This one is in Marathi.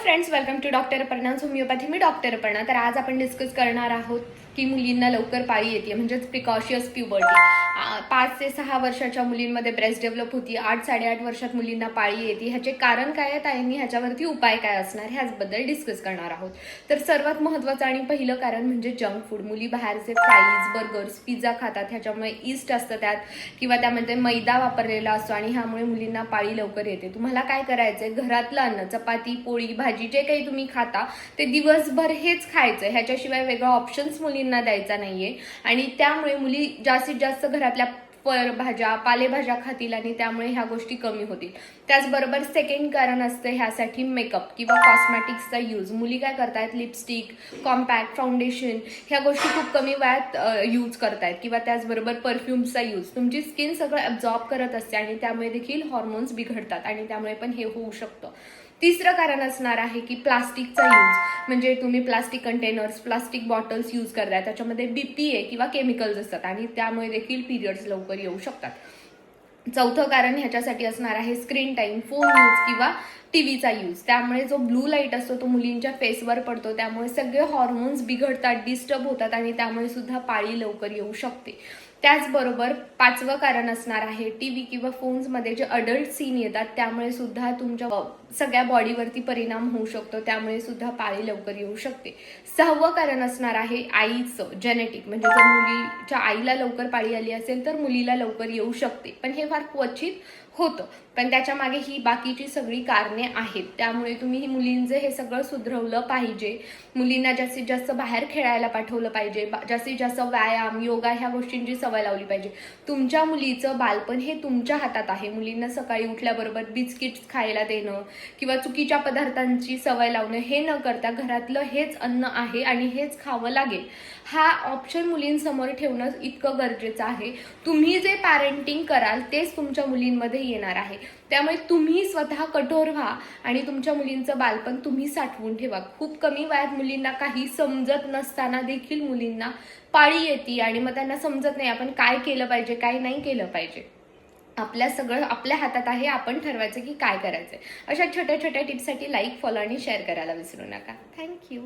Friends, welcome to doctor Aparna homeopathy. मी डॉक्टर अपर्णा. तर आज आपण डिस्कस करणार आहोत की मुलींना लवकर पाळी येते, म्हणजेच प्रिकॉशियस प्युबर्टी. 5 ते 6 वर्षाच्या मुलींमध्ये ब्रेस्ट डेव्हलप होती, 8-8.5 वर्षात मुलींना पाळी येते. ह्याचे कारण काय आहेत आणि ह्याच्यावरती उपाय काय असणार ह्याचबद्दल डिस्कस करणार आहोत. तर सर्वात महत्त्वाचं आणि पहिलं कारण म्हणजे जंक फूड. मुली बाहेरचे फ्राईज, बर्गर्स, पिझ्झा खातात. ह्याच्यामुळे ईस्ट असतं त्यात किंवा त्यामध्ये मैदा वापरलेला असतो आणि ह्यामुळे मुलींना पाळी लवकर येते. तुम्हाला काय करायचंय, घरातलं अन्न, चपाती, पोळी, भाजी जे काही तुम्ही खाता ते दिवसभर हेच खायचं. ह्याच्याशिवाय वेगळा ऑप्शन्स मुलींना द्यायचा नाहीये आणि त्यामुळे मुली जास्तीत जास्त घरातल्या फळभाज्या, पालेभाज्या खातील आणि त्यामुळे ह्या गोष्टी कमी होतील. त्याचबरोबर सेकंड कारण असतं ह्यासाठी मेकअप किंवा कॉस्मॅटिक्सचा यूज. मुली काय करतायत, लिपस्टिक, कॉम्पॅक्ट, फाउंडेशन ह्या गोष्टी खूप कमी वयात यूज करतायत किंवा त्याचबरोबर परफ्युम्सचा यूज. तुमची स्किन सगळं ॲब्झॉर्ब करत असते आणि त्यामुळे देखील हॉर्मोन्स बिघडतात आणि त्यामुळे पण हे होऊ शकतं. तिसरं कारण असणार आहे की प्लास्टिकचा यूज. म्हणजे तुम्ही plastic containers, plastic bottles use करताय, त्याच्यामध्ये BPA किंवा केमिकल्स असतात आणि त्यामुळे देखील पिरियड्स लवकर येऊ शकतात. चौथं कारण ह्याच्यासाठी असणार आहे स्क्रीन टाईम, फोन यूज किंवा टीव्हीचा यूज. त्यामुळे जो ब्लू लाईट असतो तो मुलींच्या फेसवर पडतो, त्यामुळे सगळे हॉर्मोन्स बिघडतात, डिस्टर्ब होतात आणि त्यामुळे सुद्धा पाळी लवकर येऊ शकते. त्याचबरोबर 5वं कारण असणार आहे टीव्ही किंवा फोन्समध्ये जे अडल्ट सीन येतात त्यामुळे सुद्धा तुमच्या सगळ्या बॉडीवरती परिणाम होऊ शकतो, त्यामुळे सुद्धा पाळी लवकर येऊ शकते. 6वं कारण असणार आहे आईचं जेनेटिक. म्हणजे जर मुलीच्या आईला लवकर पाळी आली असेल तर मुलीला लवकर येऊ शकते, पण हे फार क्वचित होतं. पण त्याच्या मागे ही बाकीची सगळी कारणे आहेत. त्यामुळे तुम्ही ही मुलींचे हे सगळं सुधरवलं पाहिजे. मुलींना जास्तीत जास्त बाहेर खेळायला पाठवलं पाहिजे, जास्तीत जास्त व्यायाम, योगा ह्या गोष्टींची सवय लावली पाहिजे. तुमच्या मुलीचं बालपण हे तुमच्या हातात आहे. मुलींना सकाळी उठल्याबरोबर बिस्किट्स खायला देणं किंवा चुकीच्या पदार्थांची सवय लावणं हे न करता घरातलं हेच अन्न आहे आणि हेच खावं लागेल हा ऑप्शन मुलींसमोर ठेवणं इतकं गरजेचं आहे. तुम्ही जे पॅरेंटिंग कराल तेच तुमच्या मुलींमध्ये येणार आहे. त्यामुळे तुम्ही स्वतः कठोर व्हा आणि तुमच्या मुलींचं बालपण तुम्ही साठवून ठेवा. खूप कमी वयात मुलींना काही समजत नसताना देखील मुलींना पाळी येते आणि मग त्यांना समजत नाही आपण काय केलं पाहिजे, काय नाही केलं पाहिजे. सगळं आपल्या हातात आहे, आपण ठरवायचं की काय करायचंय. अशा छोट्या छोट्या टिप्ससाठी लाईक, फॉलो आणि शेअर करायला विसरू नका. थँक्यू.